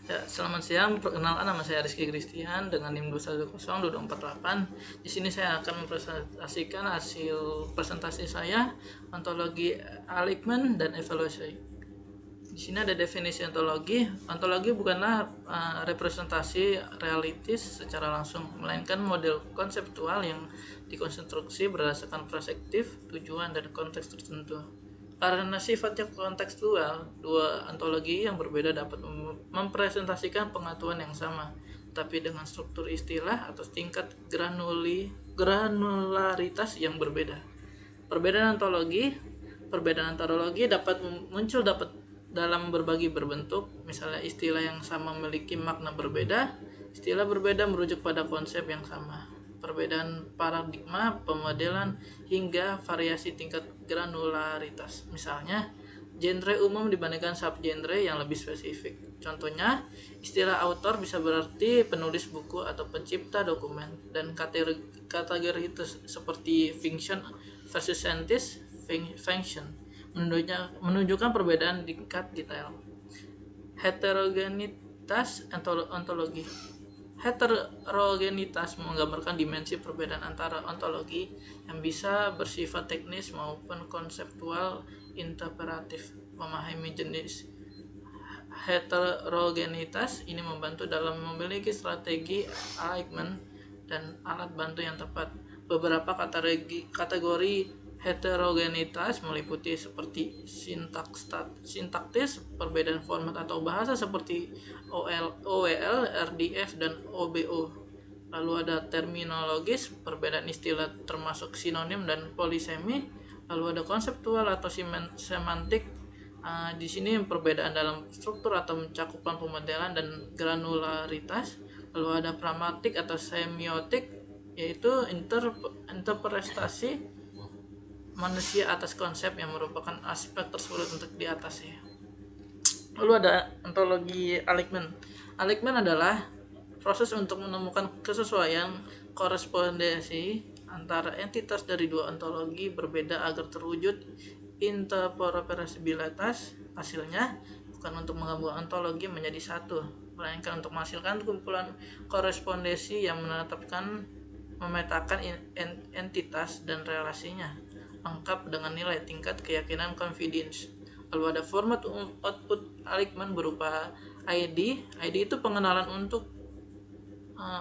Ya, selamat siang. Perkenalkan, nama saya Rizky Christian dengan NIM 2102248. Di sini saya akan mempresentasikan hasil presentasi saya, ontologi Eichmann dan evaluasi. Di sini ada definisi ontologi. Ontologi bukanlah representasi realitis secara langsung, melainkan model konseptual yang dikonstruksi berdasarkan perspektif, tujuan, dan konteks tertentu. Karena sifatnya kontekstual, dua ontologi yang berbeda dapat mempresentasikan pengetahuan yang sama, tapi dengan struktur istilah atau tingkat granularitas yang berbeda. Perbedaan ontologi dapat muncul dalam berbagai berbentuk, misalnya istilah yang sama memiliki makna berbeda, istilah berbeda merujuk pada konsep yang sama, perbedaan paradigma, pemodelan, hingga variasi tingkat granularitas. Misalnya, genre umum dibandingkan subgenre yang lebih spesifik. Contohnya, istilah autor bisa berarti penulis buku atau pencipta dokumen, dan kategori itu seperti fiction versus scientist function menunjukkan perbedaan tingkat detail. Heterogenitas ontologi. Heterogenitas menggambarkan dimensi perbedaan antara ontologi yang bisa bersifat teknis maupun konseptual interpretatif. Memahami jenis heterogenitas ini membantu dalam memiliki strategi Eichmann dan alat bantu yang tepat. Beberapa kategori heterogenitas meliputi seperti sintaktis, perbedaan format atau bahasa seperti OWL, RDF, dan OBO. Lalu ada terminologis, perbedaan istilah termasuk sinonim dan polisemi. Lalu ada konseptual atau semantik. Di sini perbedaan dalam struktur atau cakupan pemodelan dan granularitas. Lalu ada pragmatik atau semiotik, yaitu interpretasi manusia atas konsep yang merupakan aspek tersulit untuk diatasi. Lalu ada ontologi Eichmann. Eichmann adalah proses untuk menemukan kesesuaian korespondensi antara entitas dari dua ontologi berbeda agar terwujud interoperabilitas. Hasilnya bukan untuk menggabungkan ontologi menjadi satu, melainkan untuk menghasilkan kumpulan korespondensi yang memetakan entitas dan relasinya lengkap dengan nilai tingkat keyakinan confidence. Lalu ada format output Eichmann berupa ID. ID itu pengenalan untuk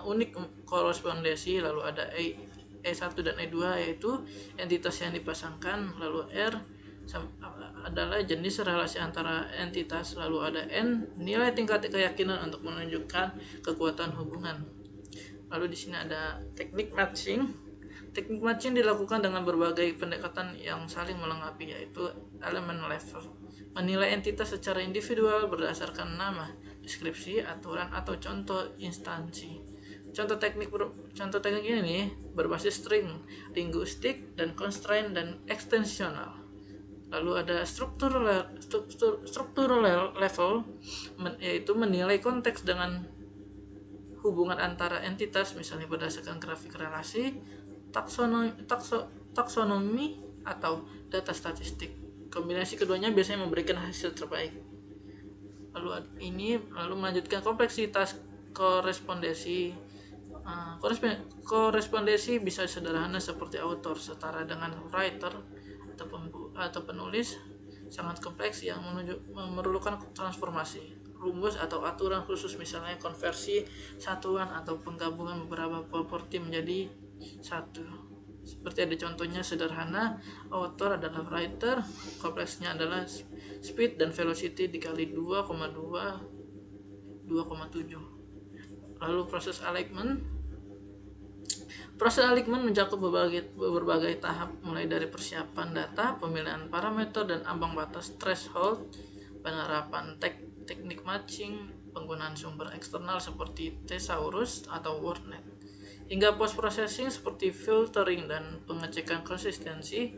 unik korespondensi. Lalu ada E1 dan E2, yaitu entitas yang dipasangkan. Lalu R adalah jenis relasi antara entitas. Lalu ada N, nilai tingkat keyakinan untuk menunjukkan kekuatan hubungan. Lalu di sini ada teknik matching. Teknik matching dilakukan dengan berbagai pendekatan yang saling melengkapi, yaitu elemen level, menilai entitas secara individual berdasarkan nama, deskripsi, aturan, atau contoh instansi. Contoh teknik ini berbasis string, linguistik, dan constraint dan ekstensional. Lalu ada struktur level, yaitu menilai konteks dengan hubungan antara entitas, misalnya berdasarkan grafik relasi, taksonomi atau data statistik. Kombinasi keduanya biasanya memberikan hasil terbaik. Lalu melanjutkan kompleksitas korespondensi. Korespondensi bisa sederhana seperti author setara dengan writer atau penulis, sangat kompleks yang memerlukan transformasi, rumus atau aturan khusus, misalnya konversi satuan atau penggabungan beberapa properti menjadi satu. Seperti ada contohnya sederhana, author adalah writer, kompleksnya adalah speed dan velocity dikali 2,7. Lalu proses Eichmann. Proses Eichmann mencakup berbagai tahap, mulai dari persiapan data, pemilihan parameter dan ambang batas threshold, penerapan teknik matching, penggunaan sumber eksternal seperti thesaurus atau WordNet, hingga post processing seperti filtering dan pengecekan konsistensi.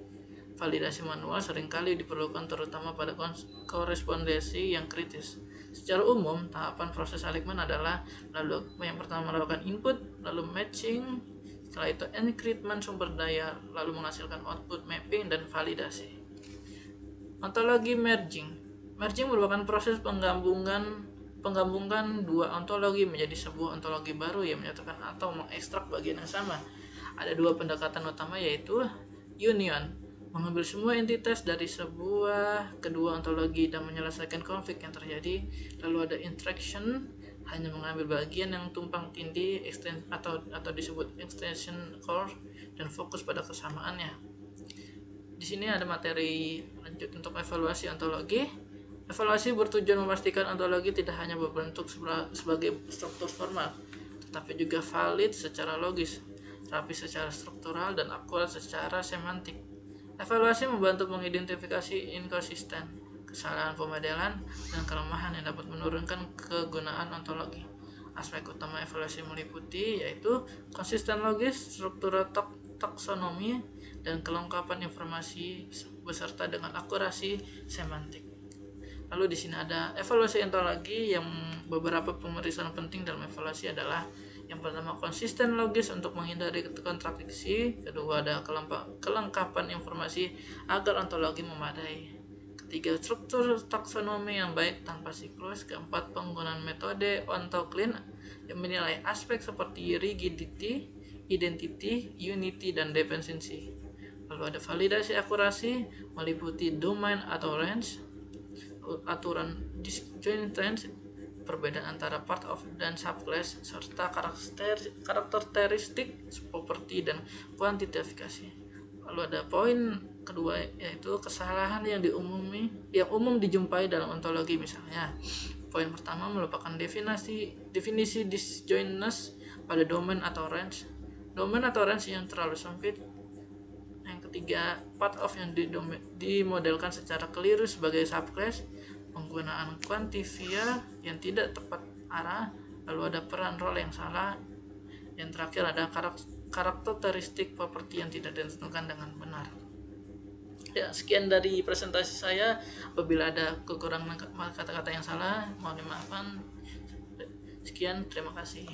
Validasi manual seringkali diperlukan terutama pada korespondensi yang kritis. Secara umum, tahapan proses Eichmann adalah yang pertama melakukan input, lalu matching, setelah itu encryptment sumber daya, lalu menghasilkan output mapping dan validasi. Ontologi merging. Merging merupakan proses penggabungan penggabungan dua ontologi menjadi sebuah ontologi baru yang menyatukan atau mengekstrak bagian yang sama. Ada dua pendekatan utama, yaitu union, mengambil semua entitas dari kedua ontologi dan menyelesaikan konflik yang terjadi. Lalu ada interaction, hanya mengambil bagian yang tumpang tindih atau disebut extension core dan fokus pada kesamaannya. Di sini ada materi lanjut untuk evaluasi ontologi. Evaluasi bertujuan memastikan ontologi tidak hanya berbentuk sebagai struktur formal, tetapi juga valid secara logis, rapi secara struktural, dan akurat secara semantik. Evaluasi membantu mengidentifikasi inkonsisten, kesalahan pemodelan, dan kelemahan yang dapat menurunkan kegunaan ontologi. Aspek utama evaluasi meliputi yaitu konsisten logis, struktur taksonomi, dan kelengkapan informasi beserta dengan akurasi semantik. Lalu di sini ada evaluasi ontologi. Yang beberapa pemeriksaan penting dalam evaluasi adalah: yang pertama, konsisten logis untuk menghindari kontradiksi. Kedua, ada kelengkapan informasi agar ontologi memadai. Ketiga, struktur taksonomi yang baik tanpa siklus. Keempat, penggunaan metode ontoclean yang menilai aspek seperti rigidity, identity, unity, dan dependency. Lalu ada validasi akurasi, meliputi domain atau range, aturan disjoint range, perbedaan antara part of dan subclass, serta karakteristik, properti, dan kuantifikasi. Lalu ada poin kedua, yaitu kesalahan yang umum dijumpai dalam ontologi. Misalnya, poin pertama merupakan definisi disjointness pada domain atau range yang terlalu sempit. Yang ketiga, part of yang dimodelkan secara keliru sebagai subclass, penggunaan quantifier yang tidak tepat arah, lalu ada peran role yang salah. Yang terakhir ada karakteristik properti yang tidak ditentukan dengan benar. Ya, sekian dari presentasi saya. Apabila ada kekurangan kata-kata yang salah, mohon dimaafkan. Sekian, terima kasih.